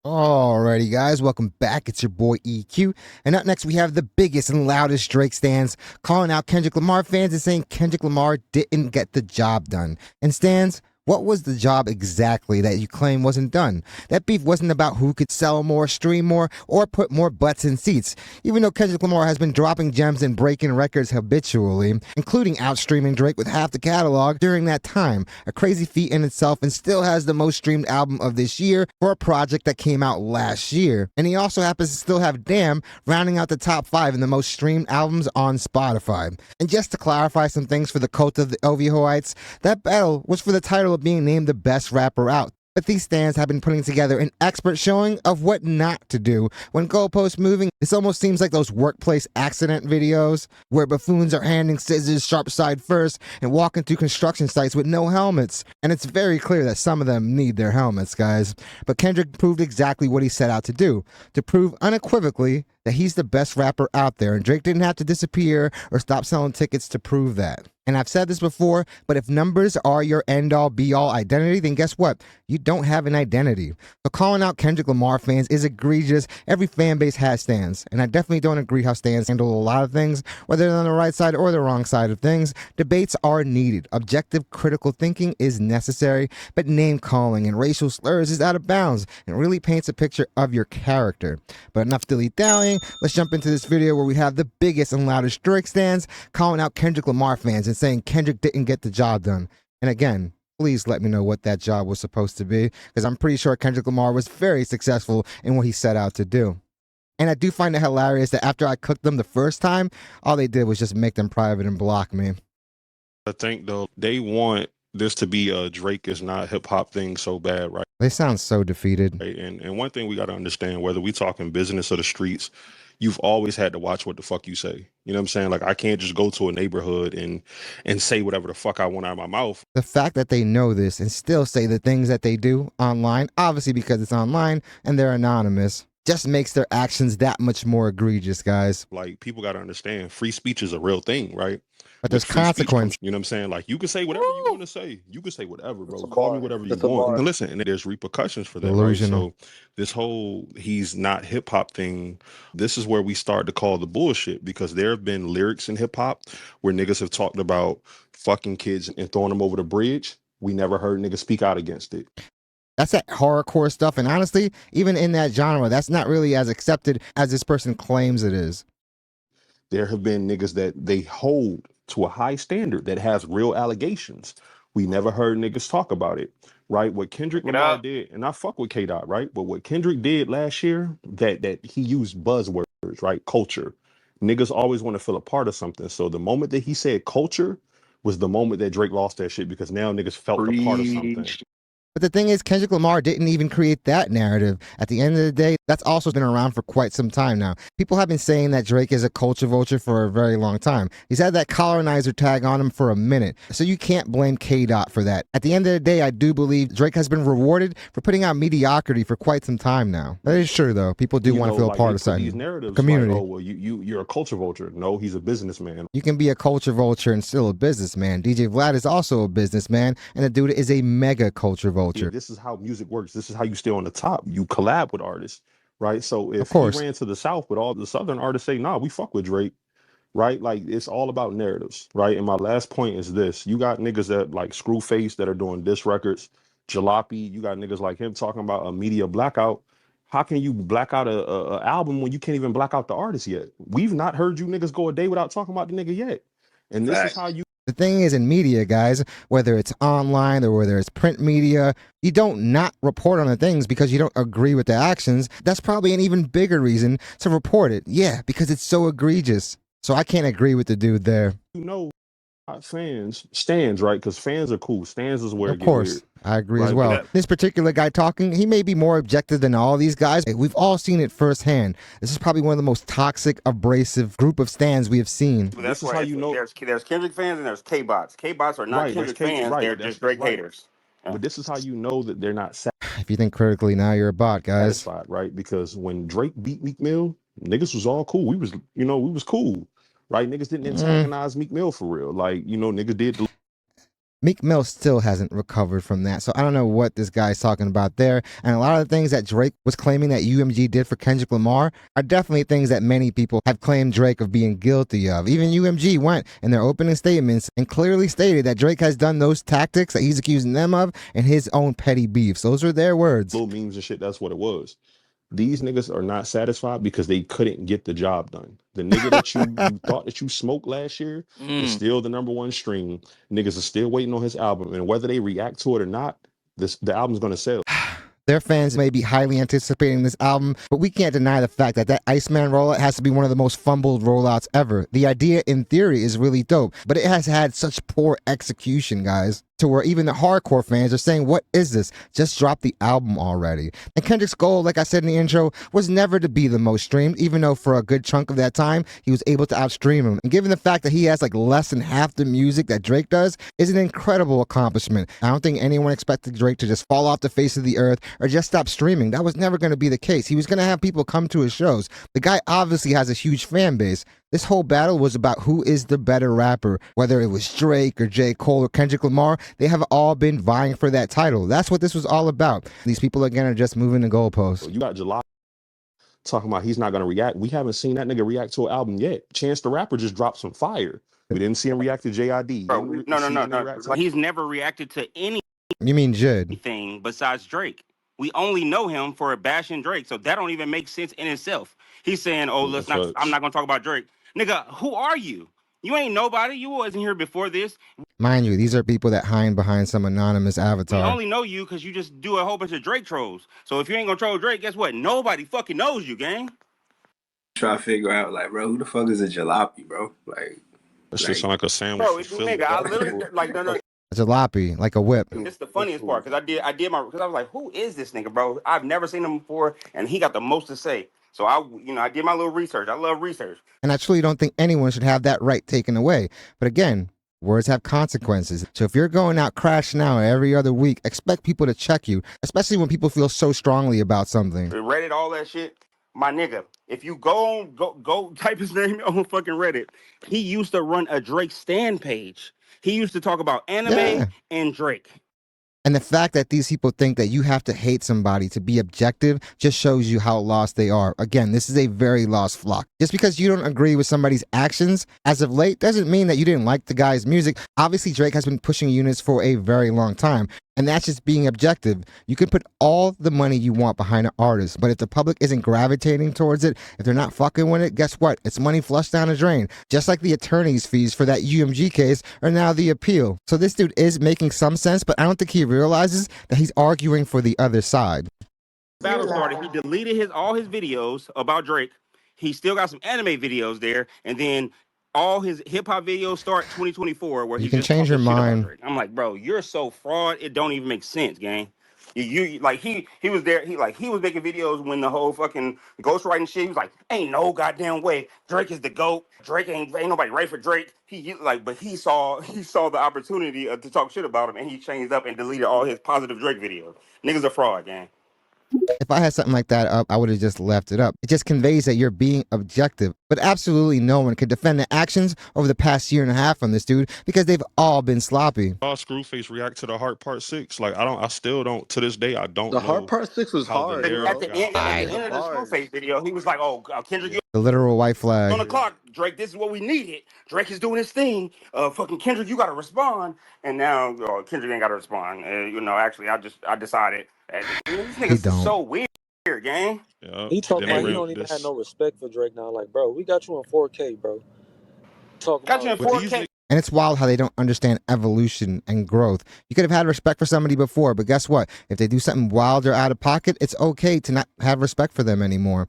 Alrighty, guys, welcome back. It's your boy EQ. And up next, we have the biggest and loudest Drake stans calling out Kendrick Lamar fans and saying Kendrick Lamar didn't get the job done. And stans, what was the job exactly that you claim wasn't done? That beef wasn't about who could sell more, stream more, or put more butts in seats. Even though Kendrick Lamar has been dropping gems and breaking records habitually, including outstreaming Drake with half the catalog during that time, a crazy feat in itself, and still has the most streamed album of this year for a project that came out last year. And he also happens to still have Damn rounding out the top 5 in the most streamed albums on Spotify. And just to clarify some things for the cult of the Oviehoites, that battle was for the title of being named the best rapper out. But these stands have been putting together an expert showing of what not to do when goalposts moving. This almost seems like those workplace accident videos where buffoons are handing scissors sharp side first and walking through construction sites with no helmets. And it's very clear that some of them need their helmets, guys. But Kendrick proved exactly what he set out to do, to prove unequivocally that he's the best rapper out there, and Drake didn't have to disappear or stop selling tickets to prove that. And I've said this before, but if numbers are your end-all be-all identity, then guess what? You don't have an identity. So calling out Kendrick Lamar fans is egregious. Every fan base has stands, and I definitely don't agree how stands handle a lot of things, whether they're on the right side or the wrong side of things. Debates are needed. Objective critical thinking is necessary, but name-calling and racial slurs is out of bounds and really paints a picture of your character. But enough dilly-dallying. Let's jump into this video where we have the biggest and loudest Drake stands calling out Kendrick Lamar fans and saying Kendrick didn't get the job done. And again, please let me know what that job was supposed to be, because I'm pretty sure Kendrick Lamar was very successful in what he set out to do. And I do find it hilarious that after I cooked them the first time, all they did was just make them private and block me. I think though they want this to be a Drake is not hip hop thing so bad, right? They sound so defeated. Right? And one thing we got to understand, whether we talking business or the streets, you've always had to watch what the fuck you say. You know what I'm saying? Like I can't just go to a neighborhood and say whatever the fuck I want out of my mouth. The fact that they know this and still say the things that they do online, obviously because it's online and they're anonymous, just makes their actions that much more egregious, guys. Like people got to understand, free speech is a real thing, right? But there's consequence. You know what I'm saying? Like you can say whatever you want to say. You can say whatever, bro. Call me whatever you want. And listen, and there's repercussions for that. Delusional. Right? So this whole he's not hip hop thing, this is where we start to call the bullshit, because there have been lyrics in hip hop where niggas have talked about fucking kids and throwing them over the bridge. We never heard niggas speak out against it. That's that horrorcore stuff. And honestly, even in that genre, that's not really as accepted as this person claims it is. There have been niggas that they hold to a high standard that has real allegations. We never heard niggas talk about it, right? What Kendrick Lamar did, and I fuck with K-Dot, right? But what Kendrick did last year, that he used buzzwords, right? Culture. Niggas always want to feel a part of something. So the moment that he said culture was the moment that Drake lost that shit, because now niggas felt a part of something. But the thing is, Kendrick Lamar didn't even create that narrative. At the end of the day, that's also been around for quite some time now. People have been saying that Drake is a culture vulture for a very long time. He's had that colonizer tag on him for a minute. So you can't blame K-Dot for that. At the end of the day, I do believe Drake has been rewarded for putting out mediocrity for quite some time now. That is true, though. People do want to feel a part of something. These narratives, community. Like, oh, well, you're a culture vulture. No, he's a businessman. You can be a culture vulture and still a businessman. DJ Vlad is also a businessman, and the dude is a mega culture vulture. Yeah, this is how music works. This is how you stay on the top. You collab with artists, right? So if he ran to the South, but all the Southern artists say, nah, we fuck with Drake, right? Like it's all about narratives, right? And my last point is this. You got niggas that like Screwface that are doing diss records, Jalopy, you got niggas like him talking about a media blackout. How can you black out a album when you can't even black out the artist yet? We've not heard you niggas go a day without talking about the nigga yet. And this is how you... The thing is, in media, guys, whether it's online or whether it's print media, you don't not report on the things because you don't agree with the actions. That's probably an even bigger reason to report it. Yeah, because it's so egregious. So I can't agree with the dude there. You know, fans, stands, right? Because fans are cool. Stands is where of course, weird. I agree as well. This particular guy talking, he may be more objective than all these guys. We've all seen it firsthand. This is probably one of the most toxic, abrasive group of stands we have seen. Well, that's how you know. There's Kendrick fans and there's K-bots. K-bots are not Kendrick fans. They're just Drake haters. Yeah. But this is how you know that they're not If you think critically now, you're a bot, guys. Satisfied, right? Because when Drake beat Meek Mill, niggas was all cool. We was cool. Right, niggas didn't antagonize Meek Mill for real. Like, niggas did Meek Mill still hasn't recovered from that, so I don't know what this guy's talking about there. And a lot of the things that Drake was claiming that UMG did for Kendrick Lamar are definitely things that many people have claimed Drake of being guilty of. Even UMG went in their opening statements and clearly stated that Drake has done those tactics that he's accusing them of in his own petty beefs. Those are their words. Little memes and shit, that's what it was. These niggas are not satisfied because they couldn't get the job done. The nigga that you thought that you smoked last year is still the #1 stream. Niggas are still waiting on his album, and whether they react to it or not, the album's gonna sell. Their fans may be highly anticipating this album, but we can't deny the fact that that Iceman rollout has to be one of the most fumbled rollouts ever. The idea in theory is really dope, but it has had such poor execution, guys, to where even the hardcore fans are saying, what is this? Just drop the album already. And Kendrick's goal, like I said in the intro, was never to be the most streamed, even though for a good chunk of that time, he was able to outstream him. And given the fact that he has like less than half the music that Drake does, is an incredible accomplishment. I don't think anyone expected Drake to just fall off the face of the earth or just stop streaming. That was never going to be the case. He was going to have people come to his shows. The guy obviously has a huge fan base. This whole battle was about who is the better rapper, whether it was Drake or J. Cole or Kendrick Lamar. They have all been vying for that title. That's what this was all about. These people again are just moving the goalposts. You got July talking about he's not going to react. We haven't seen that nigga react to an album yet. Chance the Rapper just dropped some fire. We didn't see him react to JID. Bro, no. He's never reacted to anything. You mean Jid? Besides Drake. We only know him for bashing Drake, so that don't even make sense in itself. He's saying, "Oh, I'm not gonna talk about Drake." Nigga, who are you? You ain't nobody. You wasn't here before this. Mind you, these are people that hide behind some anonymous avatar. We only know you because you just do a whole bunch of Drake trolls. So if you ain't gonna troll Drake, guess what? Nobody fucking knows you, gang. Try to figure out, like, bro, who the fuck is a jalopy, bro? Like, that shit sound like a sandwich. Bro, nigga, I literally like no. A jalopy, like a whip. This is the funniest part because I did my because I was like, who is this nigga, bro? I've never seen him before, and he got the most to say. So I did my little research. I love research. And I truly don't think anyone should have that right taken away. But again, words have consequences. So if you're going out crashing out every other week, expect people to check you, especially when people feel so strongly about something. Reddit, all that shit. My nigga, if you go type his name on fucking Reddit, he used to run a Drake stan page. He used to talk about anime and Drake. And the fact that these people think that you have to hate somebody to be objective just shows you how lost they are. Again, this is a very lost flock. Just because you don't agree with somebody's actions as of late doesn't mean that you didn't like the guy's music. Obviously, Drake has been pushing units for a very long time. And that's just being objective. You can put all the money you want behind an artist, but if the public isn't gravitating towards it, if they're not fucking with it, guess what? It's money flushed down the drain. Just like the attorney's fees for that UMG case are now the appeal. So this dude is making some sense, but I don't think he realizes that he's arguing for the other side. Battle started. He deleted all his videos about Drake. He still got some anime videos there, and then all his hip hop videos start 2024 where you can change your mind. I'm like, bro, you're so fraud. It don't even make sense, gang. You like he was there. He was making videos when the whole fucking ghostwriting shit. He was like, ain't no goddamn way Drake is the GOAT. Drake ain't nobody right for Drake. But he saw the opportunity to talk shit about him, and he changed up and deleted all his positive Drake videos. Niggas a fraud, gang. If I had something like that up, I would have just left it up. It just conveys that you're being objective. But absolutely no one could defend the actions over the past year and a half from this dude because they've all been sloppy. Screwface react to the Heart Part 6. Like, I still don't, to this day, I don't know. The Heart Part 6 was hard. At the end of the Screwface video, he was like, oh, Kendrick, the literal white flag. On the clock, Drake, this is what we needed. Drake is doing his thing. Fucking Kendrick, you got to respond. And now Kendrick ain't got to respond. Actually, I decided. This nigga's so weird, gang. Yeah, he talking about he don't even have no respect for Drake now. Like, bro, we got you in 4K, bro. Got you in 4K. And it's wild how they don't understand evolution and growth. You could have had respect for somebody before, but guess what? If they do something wild or out of pocket, it's okay to not have respect for them anymore.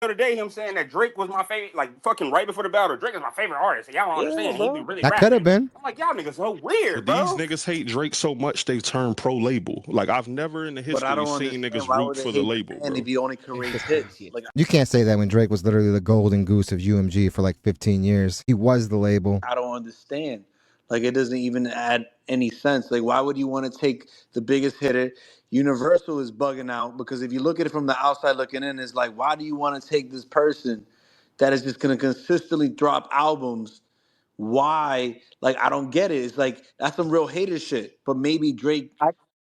The other day, him saying that Drake was my favorite, like fucking right before the battle, Drake is my favorite artist. Y'all don't understand. He be really that could have been. I'm like, y'all niggas so weird, bro. These niggas hate Drake so much they turn pro label. Like, I've never in the history seen niggas root for the label. And if he only creates hits, like, you can't say that when Drake was literally the golden goose of UMG for like 15 years. He was the label. I don't understand. Like, it doesn't even add any sense. Like, why would you want to take the biggest hitter? Universal is bugging out because if you look at it from the outside looking in, it's like, why do you want to take this person that is just going to consistently drop albums why. Like, I don't get it. It's like, that's some real hater shit. But maybe Drake.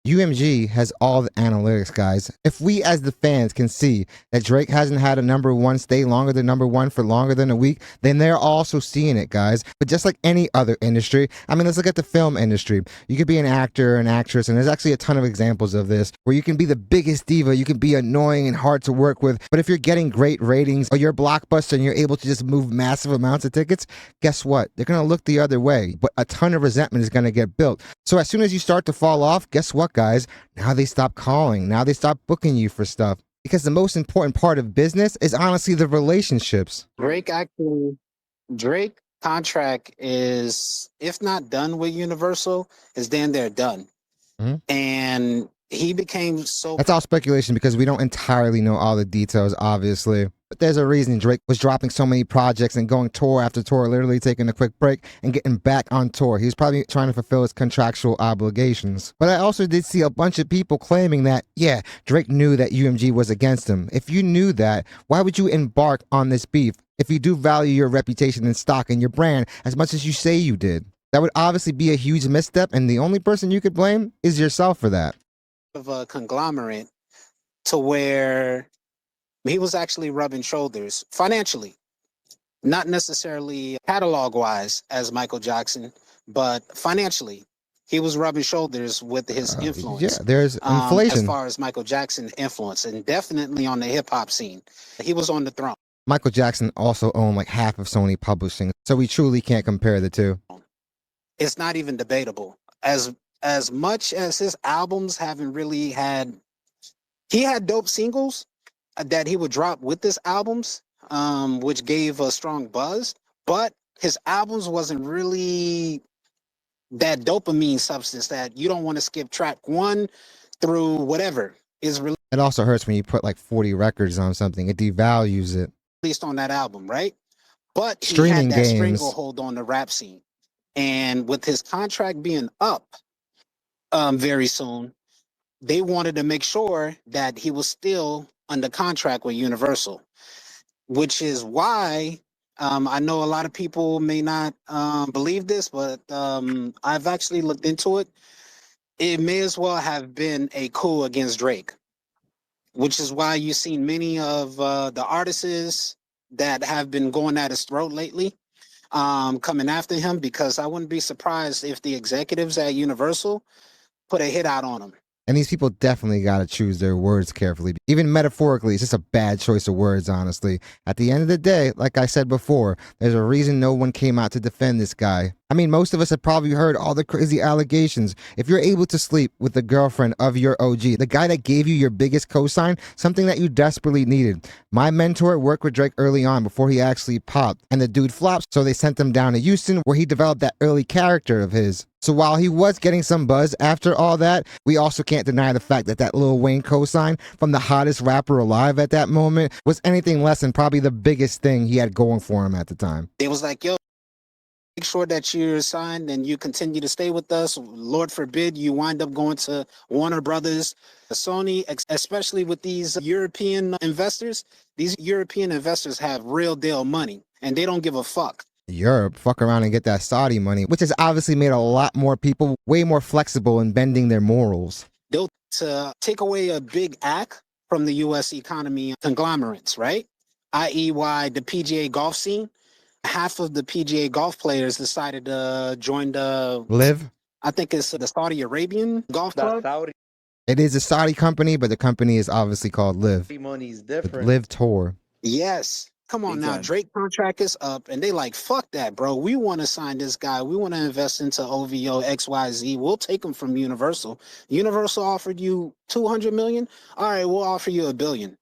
UMG has all the analytics, guys. If we as the fans can see that Drake hasn't had a number one stay longer than number one for longer than a week, then they're also seeing it, guys. But just like any other industry, I mean, let's look at the film industry. You could be an actor, an actress, and there's actually a ton of examples of this, where you can be the biggest diva, you can be annoying and hard to work with, but if you're getting great ratings or you're a blockbuster and you're able to just move massive amounts of tickets, guess what? They're going to look the other way, but a ton of resentment is going to get built. So as soon as you start to fall off, guess what, guys? Now they stop calling. Now they stop booking you for stuff. Because the most important part of business is honestly the relationships. Drake contract is, if not done with Universal, is then they're done. Mm-hmm. And he became so... That's all speculation because we don't entirely know all the details, obviously. But there's a reason Drake was dropping so many projects and going tour after tour, literally taking a quick break and getting back on tour. He was probably trying to fulfill his contractual obligations. But I also did see a bunch of people claiming that, yeah, Drake knew that UMG was against him. If you knew that, why would you embark on this beef if you do value your reputation and stock and your brand as much as you say you did? That would obviously be a huge misstep, and the only person you could blame is yourself for that. Of a conglomerate to where he was actually rubbing shoulders financially, not necessarily catalog wise as Michael Jackson, but financially he was rubbing shoulders with his influence. Yeah, there's inflation as far as Michael Jackson influence, and definitely on the hip hop scene, he was on the throne. Michael Jackson also owned like half of Sony Publishing, so we truly can't compare the two. It's not even debatable. As much as his albums haven't really had, he had dope singles that he would drop with his albums, which gave a strong buzz, but his albums wasn't really that dopamine substance that you don't want to skip track one through whatever is released. It also hurts when you put like 40 records on something. It devalues it. Released on that album, right? But streaming he had that games. stranglehold on the rap scene. And with his contract being up very soon, they wanted to make sure that he was still under contract with Universal, which is why I know a lot of people may not believe this, but I've actually looked into it. It may as well have been a coup against Drake, which is why you've seen many of the artists that have been going at his throat lately coming after him, because I wouldn't be surprised if the executives at Universal put a hit out on him. And these people definitely got to choose their words carefully. Even metaphorically, it's just a bad choice of words, honestly. At the end of the day, like I said before, there's a reason no one came out to defend this guy. I mean, most of us have probably heard all the crazy allegations. If you're able to sleep with the girlfriend of your OG, the guy that gave you your biggest cosign, something that you desperately needed. My mentor worked with Drake early on before he actually popped, and the dude flopped, so they sent him down to Houston where he developed that early character of his. So while he was getting some buzz after all that, we also can't deny the fact that that Lil Wayne cosign from the hottest rapper alive at that moment was anything less than probably the biggest thing he had going for him at the time. It was like, yo, make sure that you're signed and you continue to stay with us. Lord forbid you wind up going to Warner Brothers, Sony, especially with these European investors. These European investors have real deal money and they don't give a fuck. Europe, fuck around and get that Saudi money, which has obviously made a lot more people way more flexible in bending their morals. They'll take away a big act from the U.S. economy conglomerates, right? I.e. why the PGA golf scene, half of the PGA golf players decided to join the Live. I think it's the Saudi Arabian golf club. Saudi. It is a Saudi company, but the company is obviously called Live. Money's different. Live Tour. Yes. Come on now, Drake contract is up, and they like, fuck that, bro. We want to sign this guy. We want to invest into OVO XYZ. We'll take him from Universal. Universal offered you $200 million. All right, we'll offer you $1 billion.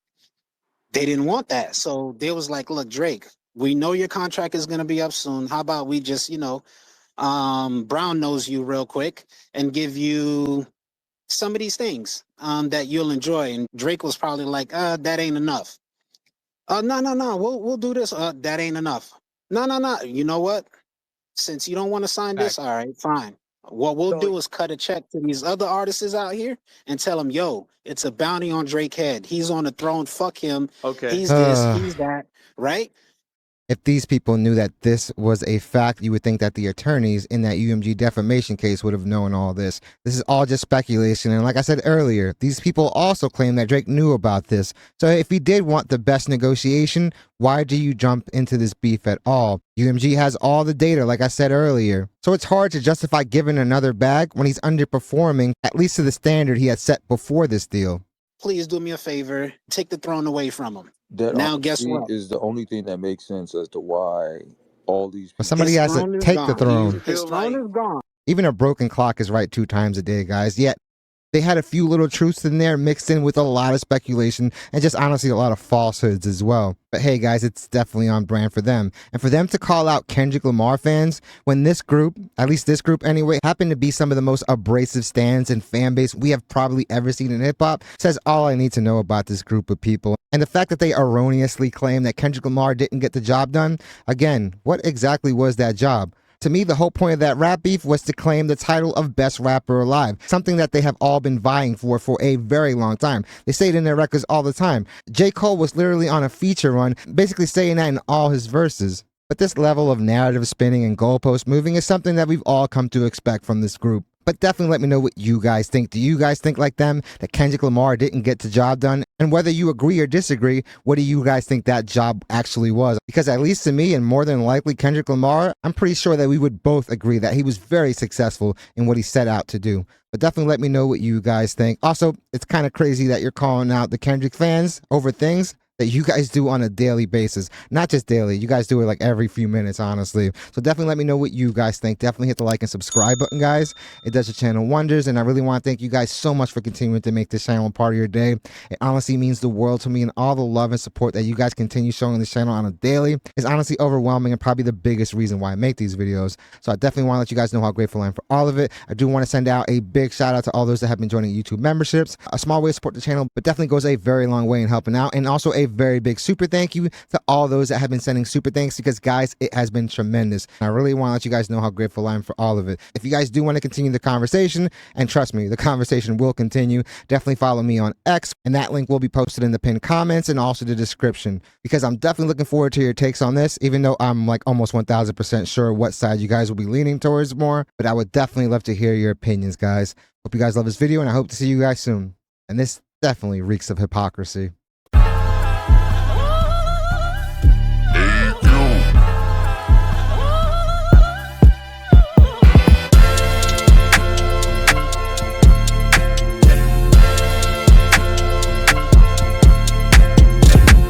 They didn't want that, so they was like, look, Drake, we know your contract is gonna be up soon. How about we just, brown nose you real quick and give you some of these things that you'll enjoy. And Drake was probably like, that ain't enough. No. We'll do this. That ain't enough. No. You know what? Since you don't want to sign this, all right, fine. What we'll do is cut a check to these other artists out here and tell them, yo, it's a bounty on Drake's head. He's on the throne. Fuck him. Okay. He's this, he's that, right? If these people knew that this was a fact, you would think that the attorneys in that UMG defamation case would have known all this. This is all just speculation, and like I said earlier, these people also claim that Drake knew about this. So if he did want the best negotiation, why do you jump into this beef at all? UMG has all the data, like I said earlier. So it's hard to justify giving another bag when he's underperforming, at least to the standard he had set before this deal. Please do me a favor, take the throne away from him. That now, guess what? Is the only thing that makes sense as to why all these people... Well, somebody has to take the throne. His throne is gone. Even a broken clock is right 2 times a day, guys. Yet they had a few little truths in there mixed in with a lot of speculation and just honestly a lot of falsehoods as well. But hey, guys, it's definitely on brand for them. And for them to call out Kendrick Lamar fans when this group, at least this group anyway, happened to be some of the most abrasive stands and fan base we have probably ever seen in hip-hop, says all I need to know about this group of people. And the fact that they erroneously claim that Kendrick Lamar didn't get the job done, again, what exactly was that job? To me, the whole point of that rap beef was to claim the title of best rapper alive, something that they have all been vying for a very long time. They say it in their records all the time. J. Cole was literally on a feature run, basically saying that in all his verses. But this level of narrative spinning and goalpost moving is something that we've all come to expect from this group. But definitely let me know what you guys think. Do you guys think like them, that Kendrick Lamar didn't get the job done? And whether you agree or disagree, what do you guys think that job actually was? Because at least to me, and more than likely Kendrick Lamar, I'm pretty sure that we would both agree that he was very successful in what he set out to do. But definitely let me know what you guys think. Also, it's kind of crazy that you're calling out the Kendrick fans over things that you guys do on a daily basis. Not just daily, you guys do it like every few minutes, honestly. So definitely let me know what you guys think. Definitely hit the like and subscribe button, guys. It does your channel wonders, and I really want to thank you guys so much for continuing to make this channel a part of your day. It honestly means the world to me, and all the love and support that you guys continue showing this channel on a daily is honestly overwhelming and probably the biggest reason why I make these videos. So I definitely want to let you guys know how grateful I am for all of it. I do want to send out a big shout out to all those that have been joining YouTube memberships. A small way to support the channel, but definitely goes a very long way in helping out, and also a very big super thank you to all those that have been sending super thanks, because guys, it has been tremendous. I really want to let you guys know how grateful I am for all of it. If you guys do want to continue the conversation, and trust me, the conversation will continue, definitely follow me on X, and that link will be posted in the pinned comments and also the description, because I'm definitely looking forward to your takes on this, even though I'm like almost 1000% sure what side you guys will be leaning towards more. But I would definitely love to hear your opinions, guys. Hope you guys love this video, and I hope to see you guys soon. And this definitely reeks of hypocrisy.